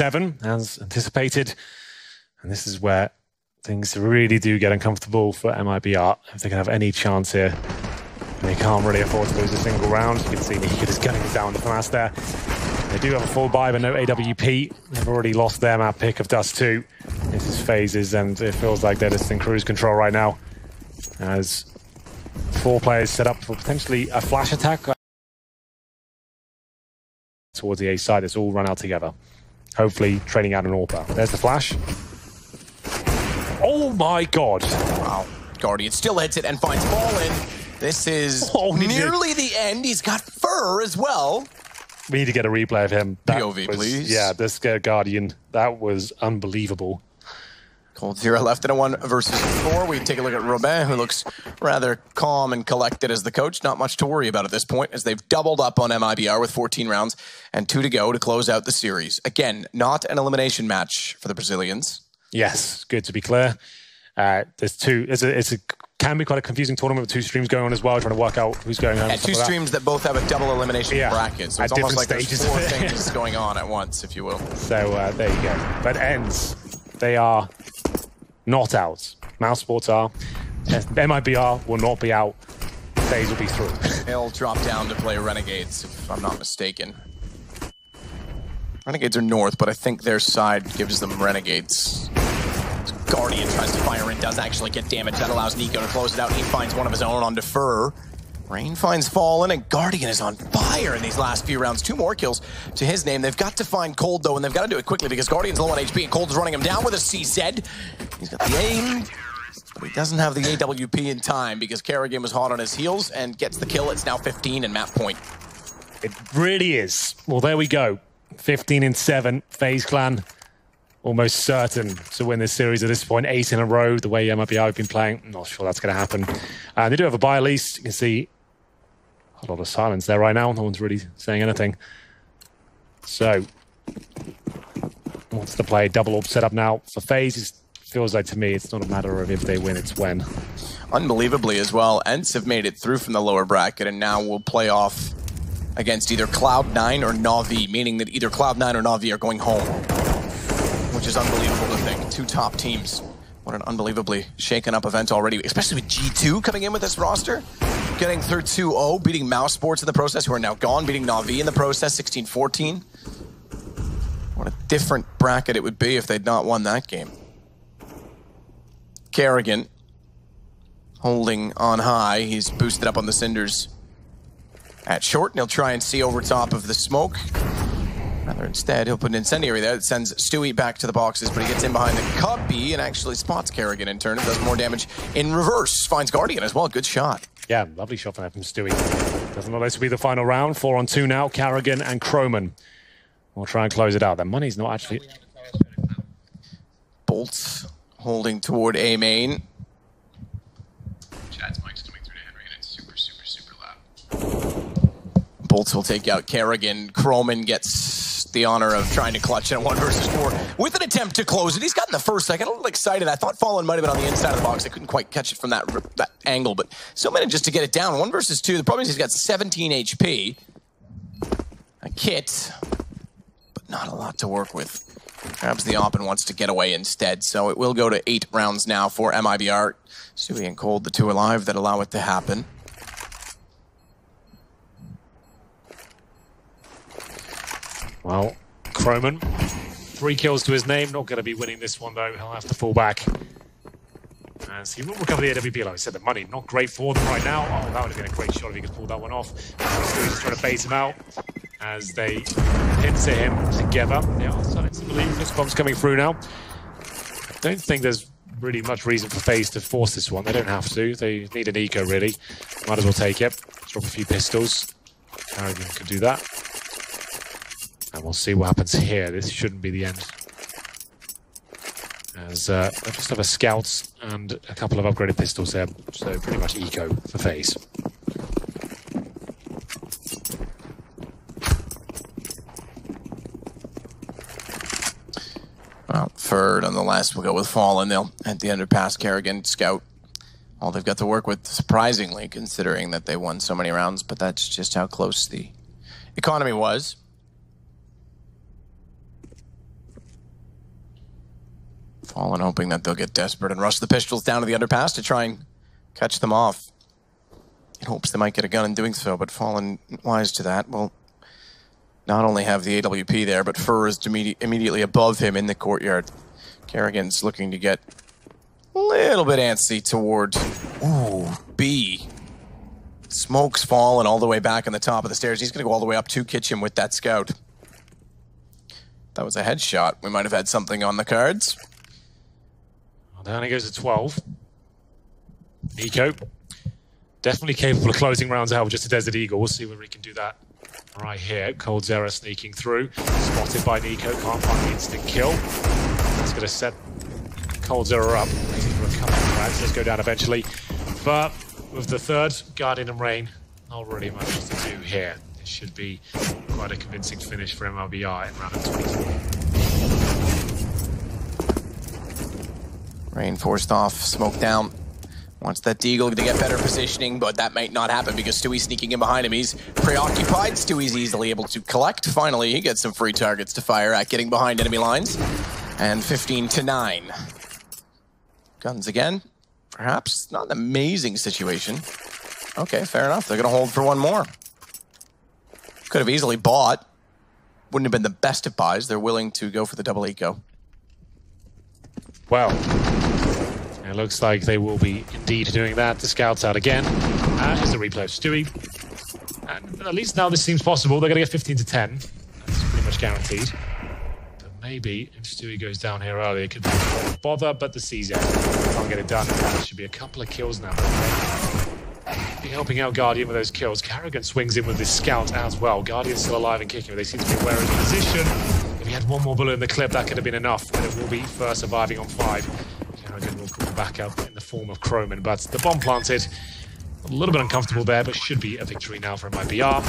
7 as anticipated. And this is where things really do get uncomfortable for MIBR. If they can have any chance here, they can't really afford to lose a single round. You can see Nika just gunning down the Fass there. They do have a full buy, but no AWP. They've already lost their map pick of Dust 2. This is Phases, and it feels like they're just in cruise control right now. As 4 players set up for potentially a flash attack towards the A side. It's all run out together. Hopefully trading out an AWP. There's the flash. Oh my god. Wow. Guardian still hits it and finds Fallen. This is nearly the end. He's got Fur as well. We need to get a replay of him. POV, please. Yeah, this Guardian, that was unbelievable. Cold 0 left in a 1 versus 4. We take a look at Robin, who looks rather calm and collected as the coach. Not much to worry about at this point, as they've doubled up on MIBR with 14 rounds and 2 to go to close out the series. Again, not an elimination match for the Brazilians. Yes, good to be clear. There's 2. Can be quite a confusing tournament with 2 streams going on as well, trying to work out who's going home. Yeah, 2 streams that both have a double elimination bracket. So it's almost like there's 4 things going on at once, if you will. So there you go. But ends, they are not out. Mouse Sports are. MIBR will not be out. Faze will be through. They'll drop down to play Renegades, if I'm not mistaken. Renegades are north, but I think their side gives them Renegades. Guardian tries to fire in, does actually get damage. That allows Nico to close it out. He finds one of his own on Defer. Rain finds Fallen, and Guardian is on fire in these last few rounds. 2 more kills to his name. They've got to find Cold, though, and they've got to do it quickly because Guardian's low on HP, and Cold's running him down with a CZ. He's got the aim, but he doesn't have the AWP in time because Kerrigan was hot on his heels and gets the kill. It's now 15 and map point. It really is. Well, there we go. 15-7. FaZe Clan almost certain to win this series at this point. 8 in a row, the way MIBR have been playing. I'm not sure that's going to happen. They do have a buy at least. You can see a lot of silence there right now. No one's really saying anything. So, what's the play? Double AWP set up now for FaZe. It feels like to me it's not a matter of if they win, it's when. Unbelievably as well, Ents have made it through from the lower bracket and now will play off against either Cloud9 or Na'Vi, meaning that either Cloud9 or Na'Vi are going home, which is unbelievable to think. 2 top teams. What an unbelievably shaken up event already, especially with G2 coming in with this roster. Getting through 2-0, beating Mouse Sports in the process, who are now gone, beating Na'Vi in the process, 16-14. What a different bracket it would be if they'd not won that game. Kerrigan holding on high. He's boosted up on the Cinders at short, and he'll try and see over top of the smoke. Rather, instead, he'll put an incendiary there that sends Stewie back to the boxes, but he gets in behind the cubby and actually spots Kerrigan in turn and does more damage in reverse. Finds Guardian as well. Good shot. Yeah, lovely shot from Stewie. Doesn't allow this to be the final round. 4-on-2 now. Kerrigan and Croman will try and close it out. Their money's not actually... Bolts holding toward A main. Chad's mic's coming through to Henry and it's super, super, super loud. Bolts will take out Kerrigan. Croman gets the honor of trying to clutch in a 1 versus 4 with an attempt to close it. He's gotten the first. I got a little excited. I thought Fallen might have been on the inside of the box. I couldn't quite catch it from that angle, but still managed to get it down. 1 versus 2. The problem is he's got 17 HP. A kit, but not a lot to work with. Grabs the op and wants to get away instead. So it will go to 8 rounds now for MIBR. Stewie and Cold, the 2 alive that allow it to happen. Well, Croman, 3 kills to his name. Not going to be winning this one, though. He'll have to fall back. As he will recover the AWP, like I said, the money not great for them right now. Oh, that would have been a great shot if he could pull that one off. Stewie's just trying to bait him out as they pincer him together. They are starting to believe this bomb's coming through now. I don't think there's really much reason for FaZe to force this one. They don't have to. They need an eco, really. Might as well take it. Drop a few pistols. Kerrigan can do that. And we'll see what happens here. This shouldn't be the end. As they just have a scouts and a couple of upgraded pistols there. So pretty much eco for FaZe. Well, third on the last will go with Fallen. They'll at the underpass Kerrigan, scout. All they've got to work with, surprisingly, considering that they won so many rounds, but that's just how close the economy was. Fallen hoping that they'll get desperate and rush the pistols down to the underpass to try and catch them off. In hopes they might get a gun in doing so, but Fallen, wise to that, will not only have the AWP there, but Fur is immediately above him in the courtyard. Kerrigan's looking to get a little bit antsy towards, B. Smoke's Fallen all the way back on the top of the stairs. He's going to go all the way up to kitchen with that scout. That was a headshot. We might have had something on the cards. Well, down he goes to 12. Nico, definitely capable of closing rounds out with just a Desert Eagle. We'll see whether he can do that right here. Cold Zera sneaking through. Spotted by Nico. Can't find the instant kill. That's going to set Cold Zera up. Maybe for a couple of frags. Let's go down eventually. But with the third, Guardian and Rain, not really much to do here. It should be quite a convincing finish for MRBR in round of 24. Rain forced off, smoke down. Wants that Deagle to get better positioning, but that might not happen because Stewie's sneaking in behind him. He's preoccupied. Stewie's easily able to collect. Finally, he gets some free targets to fire at, getting behind enemy lines. And 15-9. Guns again. Perhaps not an amazing situation. Okay, fair enough. They're going to hold for one more. Could have easily bought. Wouldn't have been the best of buys. They're willing to go for the double eco. Well, it looks like they will be indeed doing that. The scouts out again. Here's the replay of Stewie. And at least now this seems possible. They're going to get 15-10. That's pretty much guaranteed. But maybe if Stewie goes down here early, it could be a bother, but the CZ can't get it done. There should be a couple of kills now. Be helping out Guardian with those kills. Kerrigan swings in with this scout as well. Guardian's still alive and kicking, but they seem to be aware of the position. If he had one more bullet in the clip, that could have been enough. But it will be first surviving on 5. Kerrigan will call back up in the form of Croman, but the bomb planted. A little bit uncomfortable there, but should be a victory now for MIBR.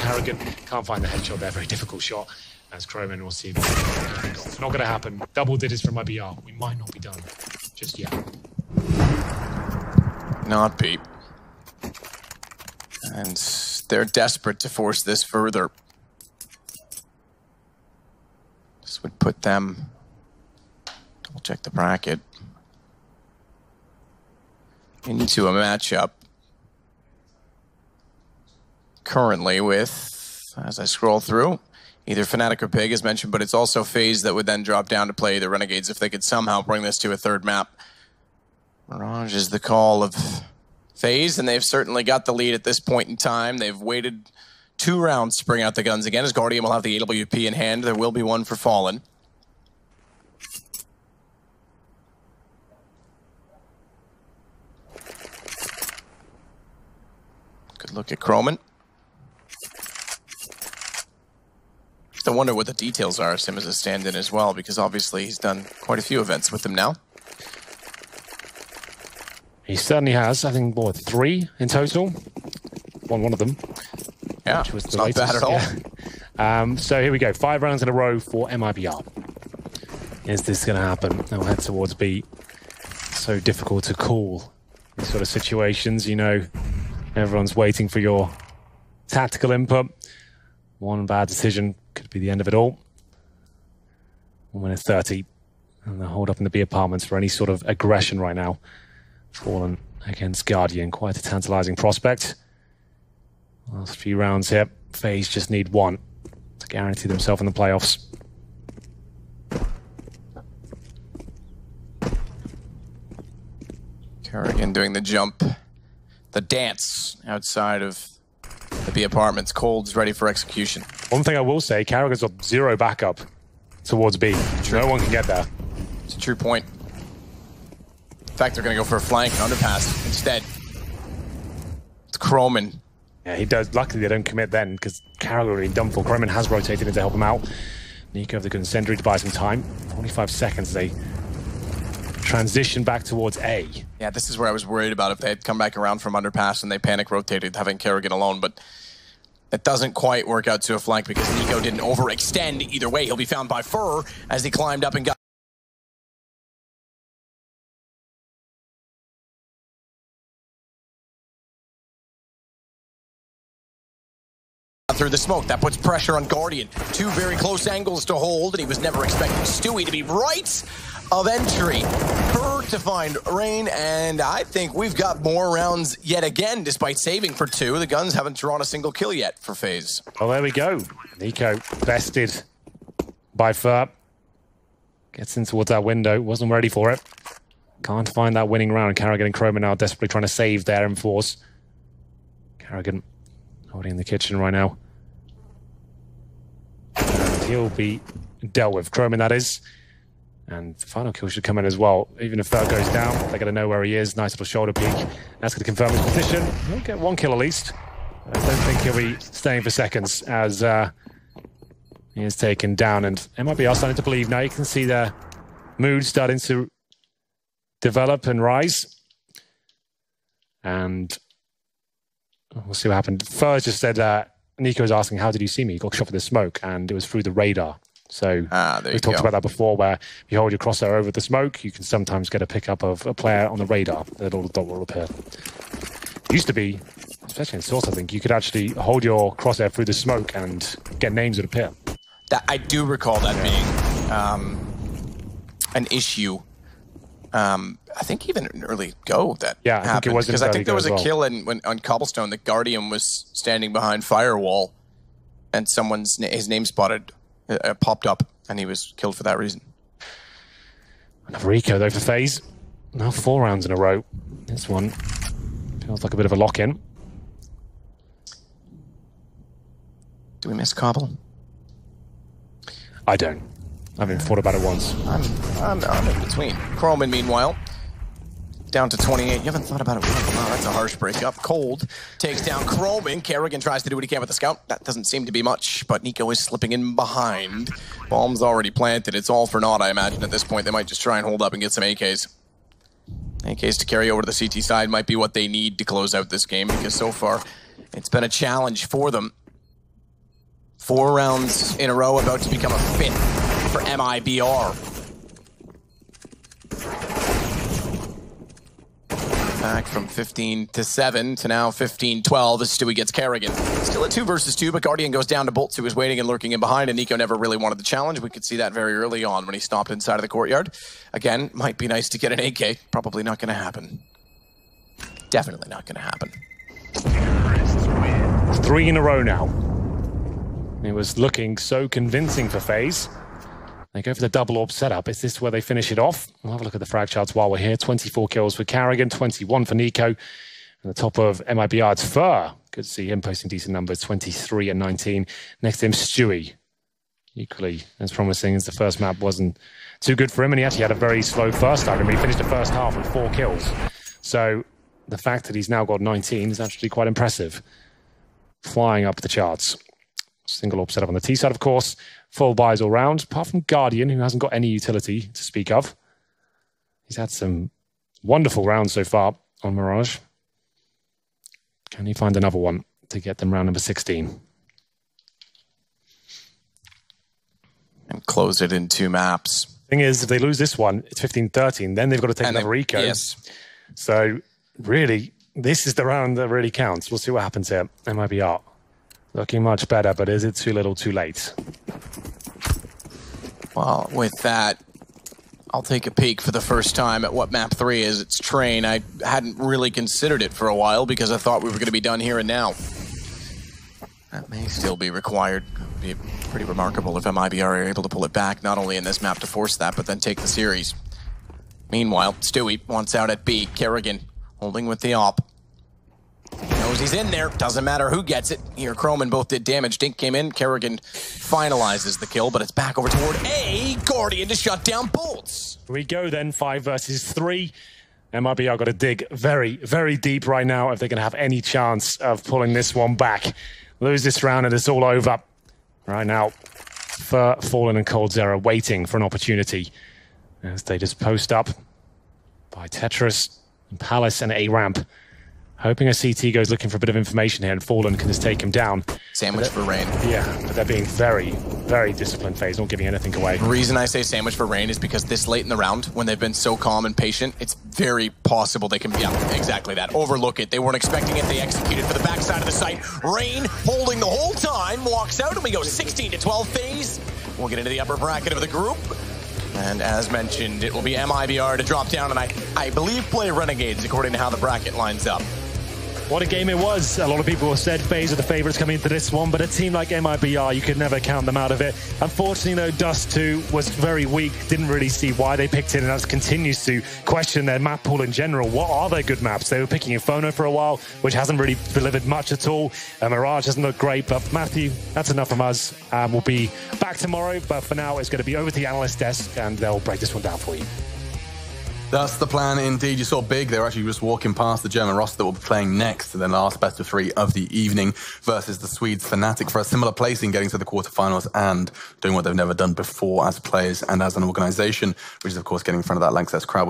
Kerrigan can't find the headshot there. Very difficult shot. As Croman will see. It's not going to happen. Double digits for MIBR. We might not be done just yet. Not Pete. And they're desperate to force this further. This would put them... Double check the bracket. Into a matchup. Currently with, as I scroll through, either Fnatic or Pig as mentioned, but it's also Faze that would then drop down to play the Renegades if they could somehow bring this to a third map. Mirage is the call of Faze, and they've certainly got the lead at this point in time. They've waited 2 rounds to bring out the guns again, as Guardian will have the AWP in hand. There will be one for Fallen. Good look at Croman. I wonder what the details are of him as a stand-in as well, because obviously he's done quite a few events with them now. He certainly has. I think, what, 3 in total? Won one of them. Yeah, which was it's not bad at all. Yeah. So here we go. 5 rounds in a row for MIBR. Is this going to happen? They'll head towards B. So difficult to call these sort of situations. You know, everyone's waiting for your tactical input. One bad decision could be the end of it all. 1:30, and they'll hold up in the B apartments for any sort of aggression right now. Fallen against Guardian, quite a tantalizing prospect. Last few rounds here, FaZe just need 1 to guarantee themselves in the playoffs. Kerrigan doing the jump, the dance outside of the B apartments. Cold's ready for execution. One thing I will say, Kerrigan's got 0 backup towards B. True. No one can get there. It's a true point. In fact, they're going to go for a flank underpass instead. It's Croman. Yeah, he does. Luckily, they don't commit then, because Kerrigan already done for. Croman has rotated in to help him out. Nico of the Concentric to buy some time. 45 seconds, they transition back towards A. Yeah, this is where I was worried about if they had come back around from underpass and they panic rotated, having Kerrigan alone, but it doesn't quite work out to a flank because Nico didn't overextend either way. He'll be found by Fur as he climbed up and got through the smoke. That puts pressure on Guardian. 2 very close angles to hold, and he was never expecting Stewie to be right of entry. Her to find Rain, and I think we've got more rounds yet again, despite saving for 2. The guns haven't drawn a single kill yet for Faze. Well, there we go. Nico bested by Fur. Gets in towards that window. Wasn't ready for it. Can't find that winning round. Carrigan and Croman now desperately trying to save their M4s. Carrigan holding in the kitchen right now. And he'll be dealt with. Croman, that is. And the final kill should come in as well. Even if Fur goes down, they're going to know where he is. Nice little shoulder peek. That's going to confirm his position. He'll get 1 kill at least. I don't think he'll be staying for seconds as he is taken down. And MIBR are starting to believe now. You can see their mood starting to develop and rise. And we'll see what happened. Fur just said, Nico was asking, how did you see me? He got shot with the smoke, and it was through the radar. So we talked about that before, where if you hold your crosshair over the smoke, you can sometimes get a pickup of a player on the radar. The little dot will appear. It used to be, especially in Source, I think, you could actually hold your crosshair through the smoke and get names that appear. I do recall that being an issue. I think even an early go that happened. I think it was because I think there was a kill on Cobblestone. The Guardian was standing behind Firewall, and his name spotted. Popped up, and he was killed for that reason. Another eco, though, for Faze. Now 4 rounds in a row. This one feels like a bit of a lock-in. Do we miss Cobble? I don't. I haven't thought about it once. I'm in between. Croman, meanwhile, down to 28. You haven't thought about it once. Wow, that's a harsh breakup. Cold takes down Croman. Kerrigan tries to do what he can with the scout. That doesn't seem to be much, but Nico is slipping in behind. Bomb's already planted. It's all for naught, I imagine, at this point. They might just try and hold up and get some AKs. AKs to carry over to the CT side might be what they need to close out this game, because so far it's been a challenge for them. 4 rounds in a row, about to become a 5th for MIBR. Back from 15-7 to now 15-12 as Stewie gets Kerrigan. Still a 2 versus 2, but Guardian goes down to Bolts, who was waiting and lurking in behind, and Nico never really wanted the challenge. We could see that very early on when he stopped inside of the courtyard. Again, might be nice to get an AK. Probably not going to happen. Definitely not going to happen. 3 in a row now. It was looking so convincing for Faze. They go for the double orb setup. Is this where they finish it off? We'll have a look at the frag charts while we're here. 24 kills for Carrigan, 21 for Nico. And the top of MIBR, it's Fur. Good to see him posting decent numbers, 23 and 19. Next to him, Stewie. Equally as promising as the first map wasn't too good for him. And he actually had a very slow first start. I mean, he finished the first half with 4 kills. So the fact that he's now got 19 is actually quite impressive. Flying up the charts. Single orb setup on the T side, of course. Full buys all round, apart from Guardian, who hasn't got any utility to speak of. He's had some wonderful rounds so far on Mirage. Can he find another one to get them round number 16? And close it in 2 maps. Thing is, if they lose this one, it's 15-13. Then they've got to take another eco. Yes. So, really, this is the round that really counts. We'll see what happens here. MIBR. Looking much better, but is it too little too late? Well, with that, I'll take a peek for the first time at what map 3 is. It's Train. I hadn't really considered it for a while because I thought we were going to be done here and now. That may still be required. It would be pretty remarkable if MIBR are able to pull it back, not only in this map to force that, but then take the series. Meanwhile, Stewie wants out at B. Kerrigan holding with the op. He knows he's in there. Doesn't matter who gets it. Here, Croman both did damage. Dink came in. Kerrigan finalizes the kill, but it's back over toward A. Guardian to shut down Bolts. Here we go then, 5 versus 3. MIBR got to dig very, very deep right now if they're going to have any chance of pulling this one back. Lose this round and it's all over. Right now, Fur, Fallen and Cold Zera waiting for an opportunity as they just post up by Tetris and Palace and A-Ramp. Hoping a CT goes looking for a bit of information here and Fallen can just take him down. Sandwich for Rain. Yeah, but they're being very, very disciplined Faze, not giving anything away. The reason I say sandwich for Rain is because this late in the round, when they've been so calm and patient, it's very possible they can, yeah, exactly that. Overlook it. They weren't expecting it. They executed for the backside of the site. Rain holding the whole time, walks out, and we go 16-12 Faze. We'll get into the upper bracket of the group. And as mentioned, it will be MIBR to drop down, and I believe play Renegades according to how the bracket lines up. What a game it was. A lot of people have said Faze are the favourites coming into this one, but a team like MIBR, you could never count them out of it. Unfortunately, though, Dust 2 was very weak. Didn't really see why they picked it, and that continues to question their map pool in general. What are their good maps? They were picking Inferno for a while, which hasn't really delivered much at all. Mirage doesn't look great, but Matthew, that's enough from us. We'll be back tomorrow, but for now, it's going to be over to the analyst desk, and they'll break this one down for you. That's the plan indeed. You saw Big. They were actually just walking past the German roster that will be playing next to the last best of 3 of the evening versus the Swedes Fnatic for a similar placing, getting to the quarterfinals and doing what they've never done before as players and as an organization, which is, of course, getting in front of that Lanxess crowd.